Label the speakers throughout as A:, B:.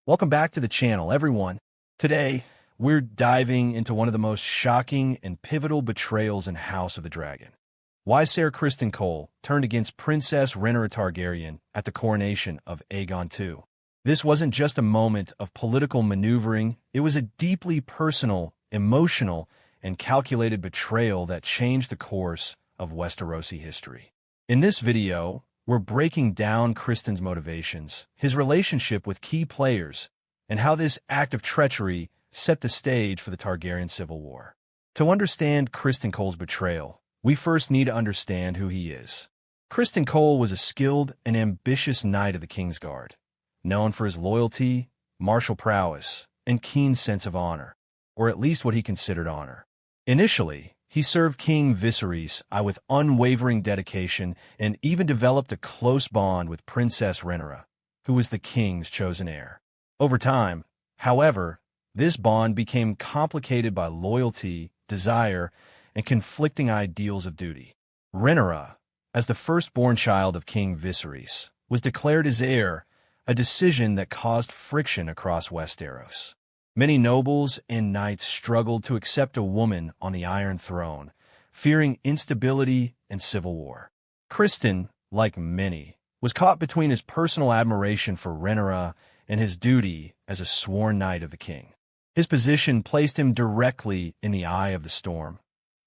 A: Welcome back to the channel, everyone. Today, we're diving into one of the most shocking and pivotal betrayals in House of the Dragon. Why Ser Criston Cole turned against Princess Rhaenyra Targaryen at the coronation of Aegon II. This wasn't just a moment of political maneuvering, it was a deeply personal, emotional, and calculated betrayal that changed the course of Westerosi history. In this video, we're breaking down Criston's motivations, his relationship with key players, and how this act of treachery set the stage for the Targaryen Civil War. To understand Criston Cole's betrayal, we first need to understand who he is. Criston Cole was a skilled and ambitious knight of the Kingsguard, known for his loyalty, martial prowess, and keen sense of honor, or at least what he considered honor. Initially, he served King Viserys with unwavering dedication and even developed a close bond with Princess Rhaenyra, who was the king's chosen heir. Over time, however, this bond became complicated by loyalty, desire, and conflicting ideals of duty. Rhaenyra, as the firstborn child of King Viserys, was declared his heir, a decision that caused friction across Westeros. Many nobles and knights struggled to accept a woman on the Iron Throne, fearing instability and civil war. Criston, like many, was caught between his personal admiration for Rhaenyra and his duty as a sworn knight of the king. His position placed him directly in the eye of the storm,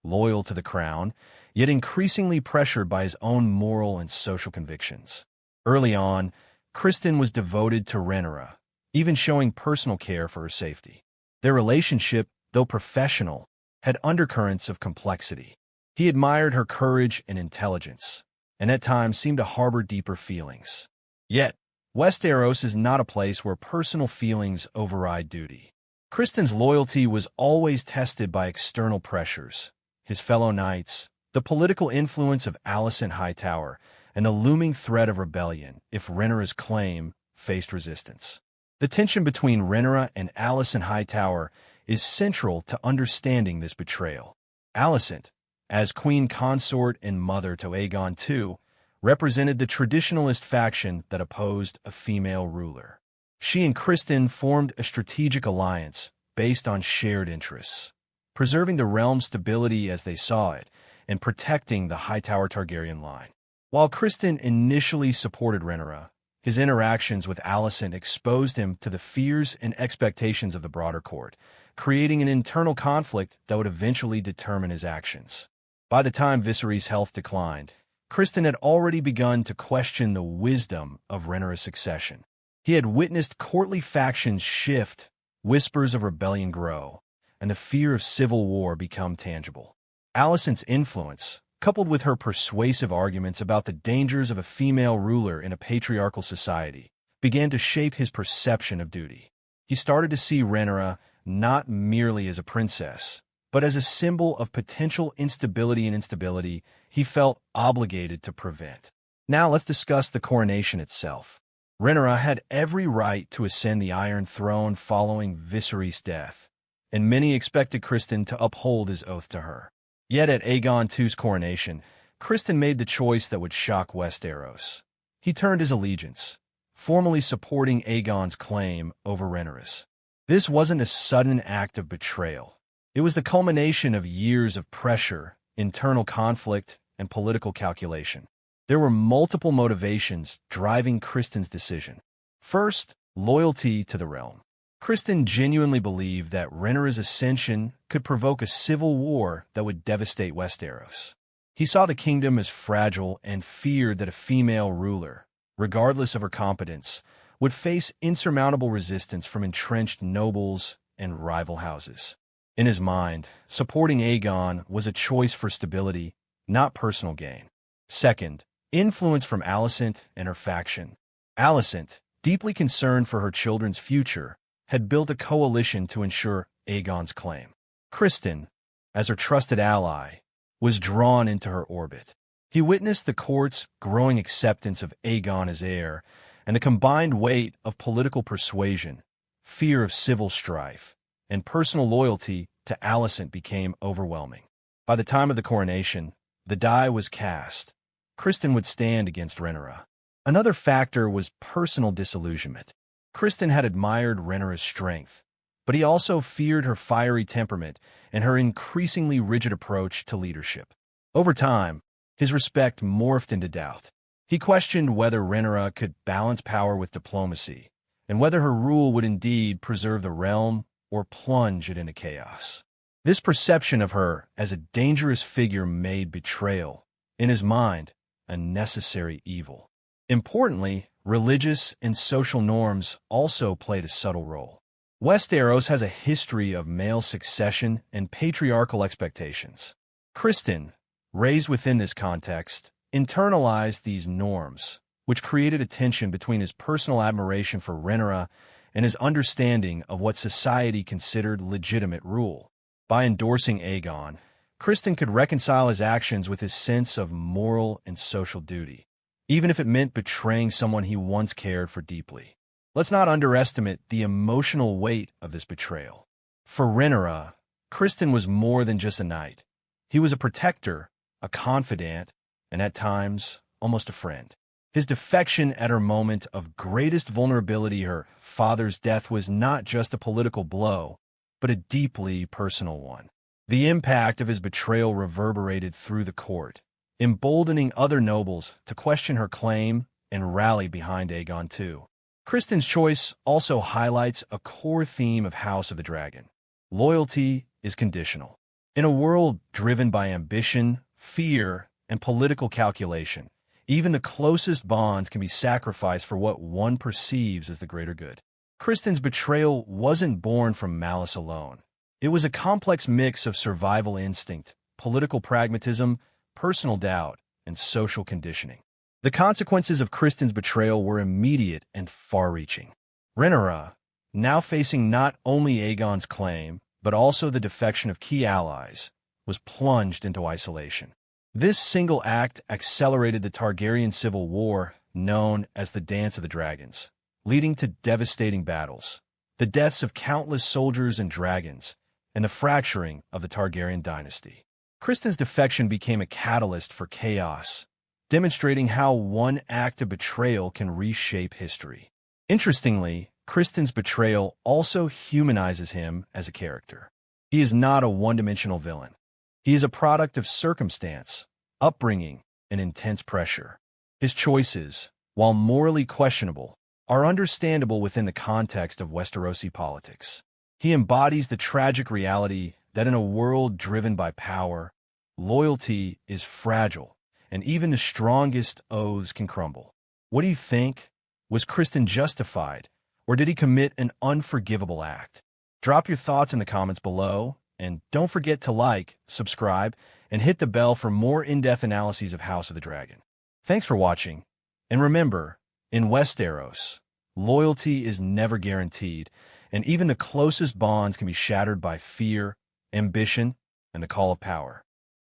A: loyal to the crown, yet increasingly pressured by his own moral and social convictions. Early on, Criston was devoted to Rhaenyra, even showing personal care for her safety. Their relationship, though professional, had undercurrents of complexity. He admired her courage and intelligence, and at times seemed to harbor deeper feelings. Yet, Westeros is not a place where personal feelings override duty. Criston's loyalty was always tested by external pressures, his fellow knights, the political influence of Alicent Hightower, and the looming threat of rebellion if Rhaenyra's claim faced resistance. The tension between Rhaenyra and Alicent Hightower is central to understanding this betrayal. Alicent, as queen consort and mother to Aegon II, represented the traditionalist faction that opposed a female ruler. She and Criston formed a strategic alliance based on shared interests, preserving the realm's stability as they saw it and protecting the Hightower Targaryen line. While Criston initially supported Rhaenyra, his interactions with Alicent exposed him to the fears and expectations of the broader court, creating an internal conflict that would eventually determine his actions. By the time Viserys' health declined, Criston had already begun to question the wisdom of Rhaenyra's succession. He had witnessed courtly factions shift, whispers of rebellion grow, and the fear of civil war become tangible. Alicent's influence, coupled with her persuasive arguments about the dangers of a female ruler in a patriarchal society, began to shape his perception of duty. He started to see Rhaenyra not merely as a princess, but as a symbol of potential instability and instability he felt obligated to prevent. Now let's discuss the coronation itself. Rhaenyra had every right to ascend the Iron Throne following Viserys' death, and many expected Criston to uphold his oath to her. Yet at Aegon II's coronation, Criston made the choice that would shock Westeros. He turned his allegiance, formally supporting Aegon's claim over Rhaenyra's. This wasn't a sudden act of betrayal. It was the culmination of years of pressure, internal conflict, and political calculation. There were multiple motivations driving Criston's decision. First, loyalty to the realm. Criston genuinely believed that Rhaenyra's ascension could provoke a civil war that would devastate Westeros. He saw the kingdom as fragile and feared that a female ruler, regardless of her competence, would face insurmountable resistance from entrenched nobles and rival houses. In his mind, supporting Aegon was a choice for stability, not personal gain. Second, influence from Alicent and her faction. Alicent, deeply concerned for her children's future, had built a coalition to ensure Aegon's claim. Criston, as her trusted ally, was drawn into her orbit. He witnessed the court's growing acceptance of Aegon as heir, and the combined weight of political persuasion, fear of civil strife, and personal loyalty to Alicent became overwhelming. By the time of the coronation, the die was cast. Criston would stand against Rhaenyra. Another factor was personal disillusionment. Criston had admired Rhaenyra's strength, but he also feared her fiery temperament and her increasingly rigid approach to leadership. Over time, his respect morphed into doubt. He questioned whether Rhaenyra could balance power with diplomacy, and whether her rule would indeed preserve the realm or plunge it into chaos. This perception of her as a dangerous figure made betrayal, in his mind, a necessary evil. Importantly, religious and social norms also played a subtle role. Westeros has a history of male succession and patriarchal expectations. Criston, raised within this context, internalized these norms, which created a tension between his personal admiration for Rhaenyra and his understanding of what society considered legitimate rule. By endorsing Aegon, Criston could reconcile his actions with his sense of moral and social duty, even if it meant betraying someone he once cared for deeply. Let's not underestimate the emotional weight of this betrayal. For Rhaenyra, Criston was more than just a knight. He was a protector, a confidant, and at times, almost a friend. His defection at her moment of greatest vulnerability, her father's death, was not just a political blow, but a deeply personal one. The impact of his betrayal reverberated through the court, emboldening other nobles to question her claim and rally behind Aegon too. Criston's choice also highlights a core theme of House of the Dragon. Loyalty is conditional. In a world driven by ambition, fear, and political calculation, even the closest bonds can be sacrificed for what one perceives as the greater good. Criston's betrayal wasn't born from malice alone. It was a complex mix of survival instinct, political pragmatism, personal doubt, and social conditioning. The consequences of Criston's betrayal were immediate and far-reaching. Rhaenyra, now facing not only Aegon's claim, but also the defection of key allies, was plunged into isolation. This single act accelerated the Targaryen civil war known as the Dance of the Dragons, leading to devastating battles, the deaths of countless soldiers and dragons, and the fracturing of the Targaryen dynasty. Criston's defection became a catalyst for chaos, demonstrating how one act of betrayal can reshape history. Interestingly, Criston's betrayal also humanizes him as a character. He is not a one-dimensional villain. He is a product of circumstance, upbringing, and intense pressure. His choices, while morally questionable, are understandable within the context of Westerosi politics. He embodies the tragic reality that in a world driven by power, loyalty is fragile, and even the strongest oaths can crumble. What do you think? Was Criston justified, or did he commit an unforgivable act? Drop your thoughts in the comments below, and don't forget to like, subscribe, and hit the bell for more in-depth analyses of House of the Dragon. Thanks for watching, and remember, in Westeros, loyalty is never guaranteed, and even the closest bonds can be shattered by fear, ambition, and the call of power.